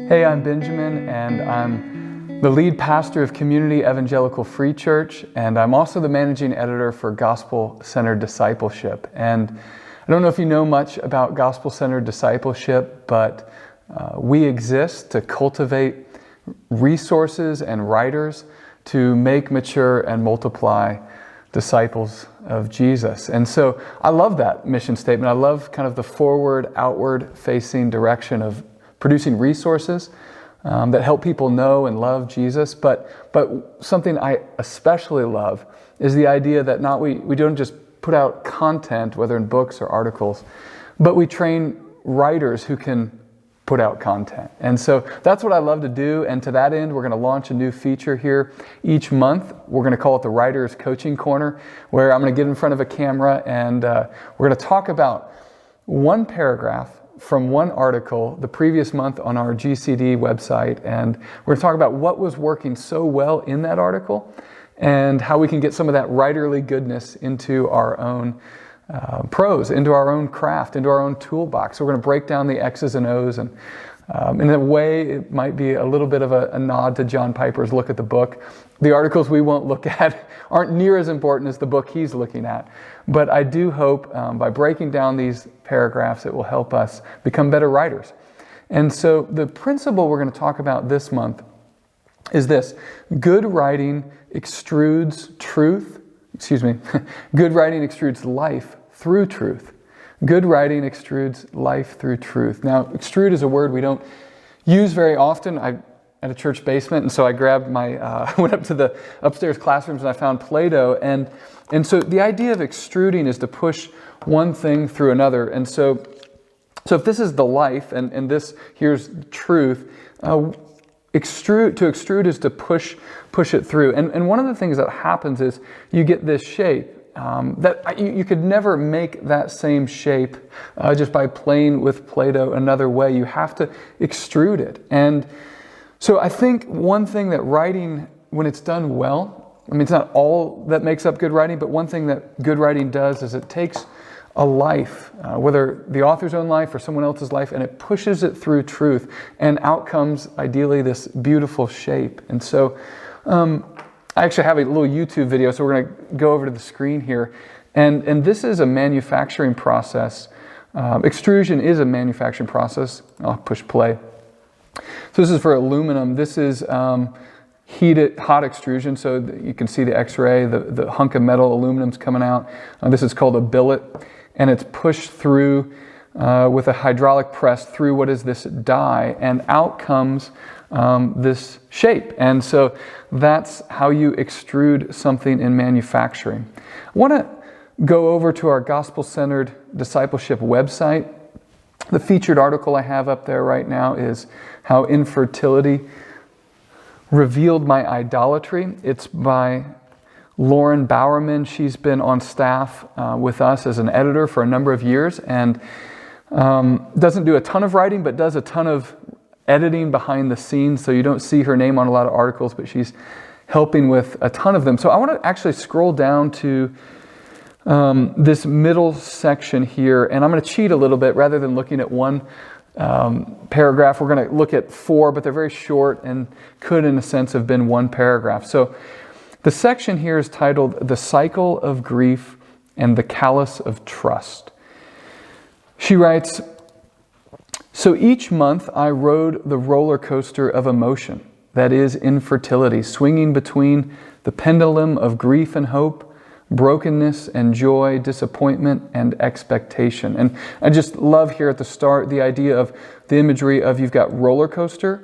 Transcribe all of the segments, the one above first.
Hey, I'm Benjamin, and I'm the lead pastor of Community Evangelical Free Church, and I'm also the managing editor for Gospel-Centered Discipleship. And I don't know if you know much about Gospel-Centered Discipleship, but we exist to cultivate resources and writers to make, mature, and multiply disciples of Jesus. And so I love that mission statement. I love kind of the forward, outward-facing direction of producing resources that help people know and love Jesus. But something I especially love is the idea that we don't just put out content, whether in books or articles, but we train writers who can put out content. And so that's what I love to do. And to that end, we're going to launch a new feature here each month. We're going to call it the Writer's Coaching Corner, where I'm going to get in front of a camera and we're going to talk about one paragraph from one article the previous month on our GCD website. And we're going to talk about what was working so well in that article and how we can get some of that writerly goodness into our own prose, into our own craft, into our own toolbox. So we're going to break down the X's and O's, and in a way it might be a little bit of a nod to John Piper's look at the book. The articles we won't look at aren't near as important as the book he's looking at. But I do hope by breaking down these paragraphs it will help us become better writers. And so the principle we're going to talk about this month is this: good writing extrudes truth. Good writing extrudes life through truth. Good writing extrudes life through truth. Now, extrude is a word we don't use very often. I'm at a church basement, and so I grabbed went up to the upstairs classrooms and I found Play-Doh. And so the idea of extruding is to push one thing through another. And so if this is the life and this here's truth, to extrude is to push it through. And one of the things that happens is you get this shape that you could never make that same shape just by playing with Play-Doh another way. You have to extrude it. And so I think one thing that writing, when it's done well, I mean, it's not all that makes up good writing, but one thing that good writing does is it takes a life, whether the author's own life or someone else's life, and it pushes it through truth, and out comes ideally this beautiful shape. And so I actually have a little YouTube video, so we're going to go over to the screen here. And this is a manufacturing process. Extrusion is a manufacturing process. I'll push play. So this is for aluminum. This is hot extrusion, so you can see the X-ray, the hunk of metal, aluminum's coming out. This is called a billet, and it's pushed through with a hydraulic press through what is this die, and out comes this shape. And so that's how you extrude something in manufacturing. I want to go over to our Gospel-Centered Discipleship website. The featured article I have up there right now is How Infertility Revealed My Idolatry. It's by Lauren Bowerman. She's been on staff with us as an editor for a number of years and doesn't do a ton of writing, but does a ton of editing behind the scenes. So you don't see her name on a lot of articles, but she's helping with a ton of them. So I want to actually scroll down to this middle section here, and I'm going to cheat a little bit. Rather than looking at one paragraph, we're going to look at four, but they're very short and could, in a sense, have been one paragraph. So the section here is titled The Cycle of Grief and the Callus of Trust. She writes, "So each month I rode the roller coaster of emotion, that is infertility, swinging between the pendulum of grief and hope, brokenness and joy, disappointment and expectation." And I just love here at the start the idea of the imagery of you've got roller coaster.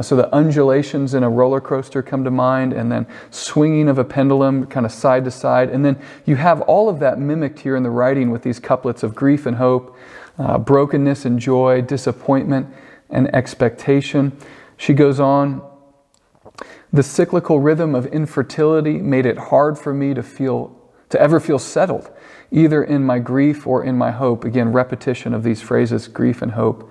So the undulations in a roller coaster come to mind, and then swinging of a pendulum kind of side to side. And then you have all of that mimicked here in the writing with these couplets of grief and hope, brokenness and joy, disappointment and expectation. She goes on, "The cyclical rhythm of infertility made it hard for me to ever feel settled, either in my grief or in my hope." Again, repetition of these phrases, grief and hope.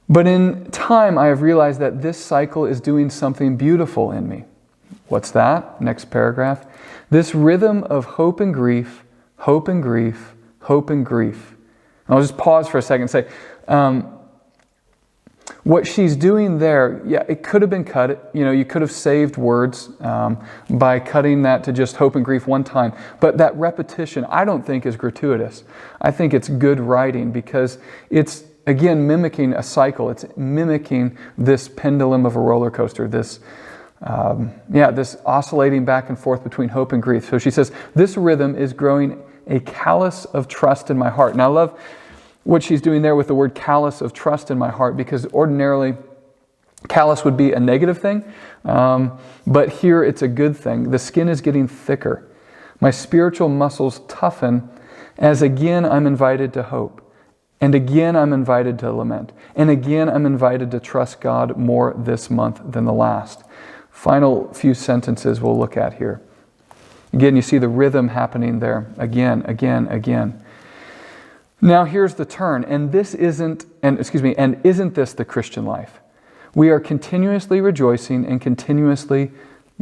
"But in time, I have realized that this cycle is doing something beautiful in me." What's that? Next paragraph. "This rhythm of hope and grief, hope and grief, hope and grief." I'll just pause for a second and say, what she's doing there, yeah, it could have been cut. You could have saved words by cutting that to just hope and grief one time. But that repetition, I don't think is gratuitous. I think it's good writing because it's, again, mimicking a cycle. It's mimicking this pendulum of a roller coaster, this oscillating back and forth between hope and grief. So she says, this rhythm is growing a callus of trust in my heart. And I love what she's doing there with the word callus of trust in my heart, because ordinarily callus would be a negative thing, but here it's a good thing. The skin is getting thicker. My spiritual muscles toughen as again I'm invited to hope, and again I'm invited to lament, and again I'm invited to trust God more this month than the last. Final few sentences we'll look at here. Again, you see the rhythm happening there. Again, again, again. Now here's the turn, and isn't this the Christian life? We are continuously rejoicing and continuously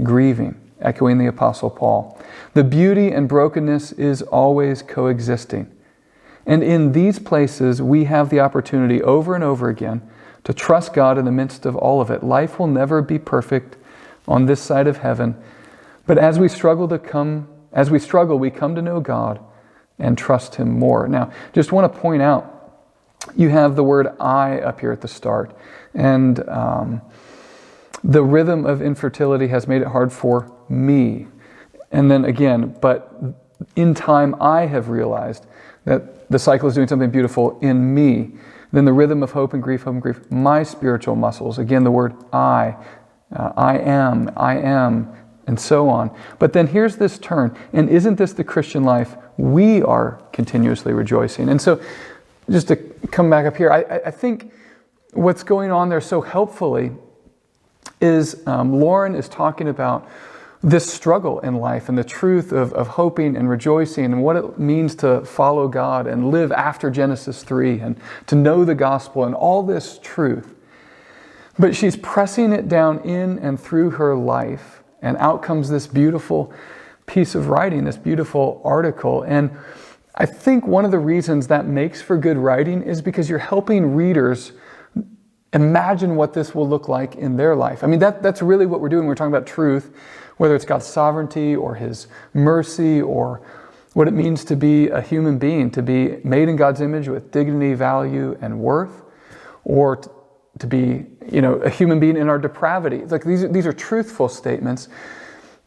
grieving, echoing the Apostle Paul. The beauty and brokenness is always coexisting. And in these places, we have the opportunity over and over again to trust God in the midst of all of it. Life will never be perfect on this side of heaven, but as we struggle, we come to know God and trust Him more. Now, just want to point out, you have the word I up here at the start. And the rhythm of infertility has made it hard for me. And then again, but in time I have realized that the cycle is doing something beautiful in me. Then the rhythm of hope and grief, my spiritual muscles. Again, the word I am, and so on. But then here's this turn. And isn't this the Christian life? We are continuously rejoicing. And so, just to come back up here, I think what's going on there so helpfully is Lauren is talking about this struggle in life and the truth of hoping and rejoicing and what it means to follow God and live after Genesis 3 and to know the gospel and all this truth. But she's pressing it down in and through her life, and out comes this beautiful piece of writing, this beautiful article. And I think one of the reasons that makes for good writing is because you're helping readers imagine what this will look like in their life. I mean, that's really what we're doing. We're talking about truth, whether it's God's sovereignty or His mercy or what it means to be a human being, to be made in God's image with dignity, value, and worth, or to be, a human being in our depravity. Like these are truthful statements.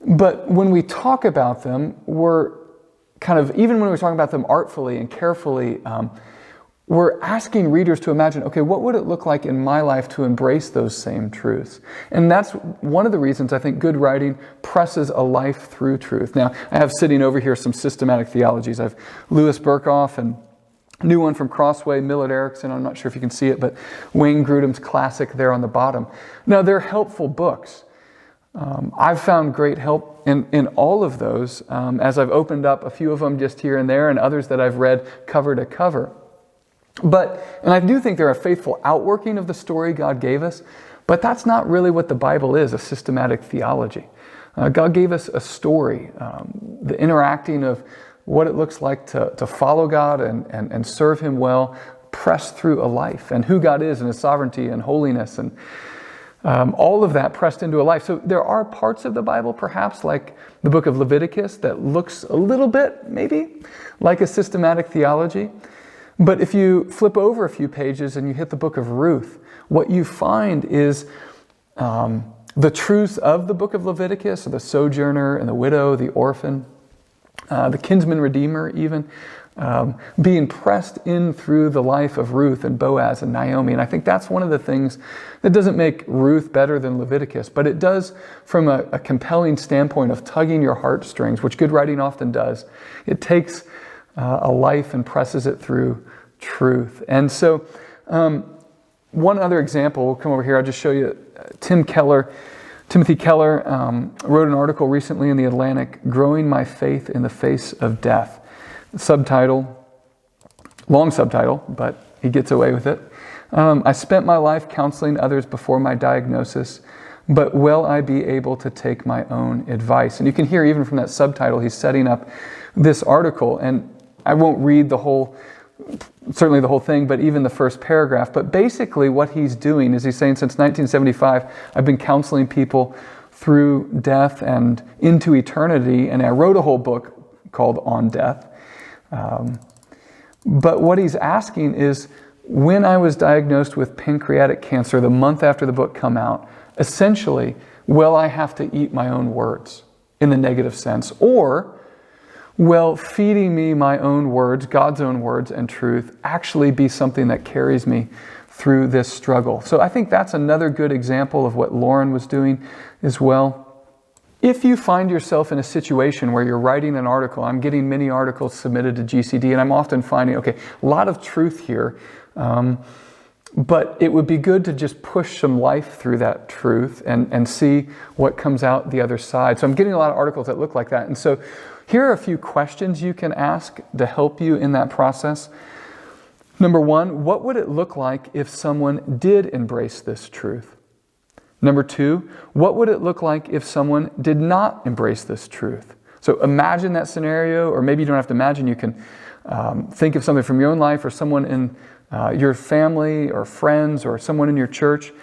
But when we talk about them, we're kind of, even when we're talking about them artfully and carefully, we're asking readers to imagine, okay, what would it look like in my life to embrace those same truths? And that's one of the reasons I think good writing presses a life through truth. Now, I have sitting over here some systematic theologies. I have Louis Berkhoff and a new one from Crossway, Millett Erickson. I'm not sure if you can see it, but Wayne Grudem's classic there on the bottom. Now, they're helpful books. I've found great help in all of those as I've opened up a few of them just here and there, and others that I've read cover to cover. And I do think they're a faithful outworking of the story God gave us, but that's not really what the Bible is, a systematic theology. God gave us a story, the interacting of what it looks like to follow God and serve Him well, press through a life, and who God is and His sovereignty and holiness, and all of that pressed into a life. So there are parts of the Bible, perhaps like the book of Leviticus, that looks a little bit, maybe, like a systematic theology. But if you flip over a few pages and you hit the book of Ruth, what you find is the truths of the book of Leviticus, the sojourner and the widow, the orphan, the kinsman redeemer even, being pressed in through the life of Ruth and Boaz and Naomi. And I think that's one of the things that doesn't make Ruth better than Leviticus, but it does from a compelling standpoint of tugging your heartstrings, which good writing often does. It takes a life and presses it through truth. And so one other example, we'll come over here, I'll just show you Timothy Keller wrote an article recently in The Atlantic, Growing My Faith in the Face of Death. Subtitle, long subtitle, but he gets away with it. I spent my life counseling others before my diagnosis, but will I be able to take my own advice? And you can hear even from that subtitle, he's setting up this article, and I won't read the whole certainly the whole thing, but even the first paragraph. But basically what he's doing is he's saying, since 1975, I've been counseling people through death and into eternity, and I wrote a whole book called On Death. But what he's asking is, when I was diagnosed with pancreatic cancer the month after the book come out, essentially, will I have to eat my own words in the negative sense? Or will feeding me my own words, God's own words and truth, actually be something that carries me through this struggle? So I think that's another good example of what Lauren was doing as well. If you find yourself in a situation where you're writing an article, I'm getting many articles submitted to GCD, and I'm often finding, okay, a lot of truth here, but it would be good to just push some life through that truth and see what comes out the other side. So I'm getting a lot of articles that look like that. And so here are a few questions you can ask to help you in that process. Number one, what would it look like if someone did embrace this truth? Number two, what would it look like if someone did not embrace this truth? So imagine that scenario, or maybe you don't have to imagine, you can think of something from your own life or someone in your family or friends or someone in your church.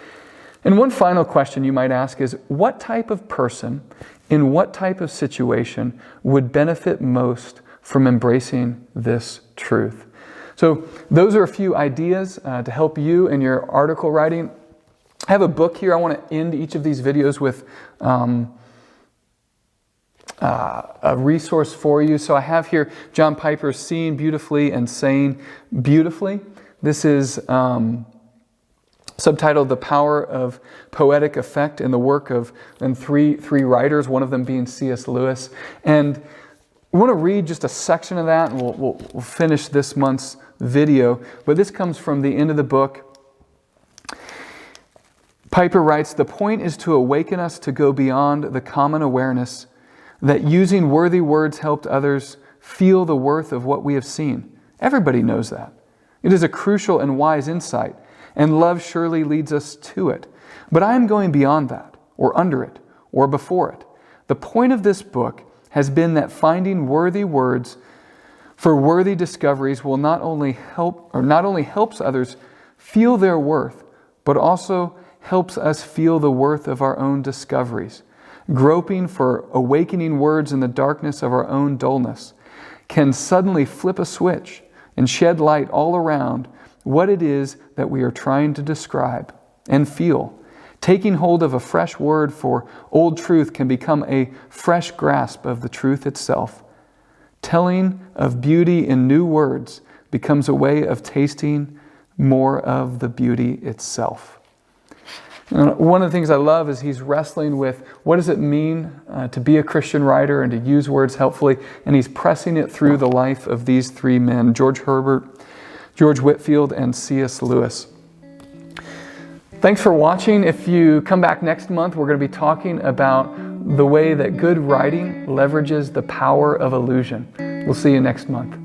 And one final question you might ask is, what type of person in what type of situation would benefit most from embracing this truth? So those are a few ideas to help you in your article writing. I have a book here. I want to end each of these videos with a resource for you. So I have here John Piper's Seeing Beautifully and Saying Beautifully. This is subtitled The Power of Poetic Effect in the work of three writers, one of them being C.S. Lewis. And I want to read just a section of that, and we'll finish this month's video. But this comes from the end of the book. Piper writes, "The point is to awaken us to go beyond the common awareness that using worthy words helped others feel the worth of what we have seen. Everybody knows that. It is a crucial and wise insight, and love surely leads us to it. But I am going beyond that, or under it, or before it. The point of this book has been that finding worthy words for worthy discoveries will not only helps others feel their worth, but also helps us feel the worth of our own discoveries. Groping for awakening words in the darkness of our own dullness can suddenly flip a switch and shed light all around what it is that we are trying to describe and feel. Taking hold of a fresh word for old truth can become a fresh grasp of the truth itself. Telling of beauty in new words becomes a way of tasting more of the beauty itself." And one of the things I love is he's wrestling with what does it mean to be a Christian writer and to use words helpfully, and he's pressing it through the life of these three men, George Herbert, George Whitefield, and C.S. Lewis. Thanks for watching. If you come back next month, we're going to be talking about the way that good writing leverages the power of illusion. We'll see you next month.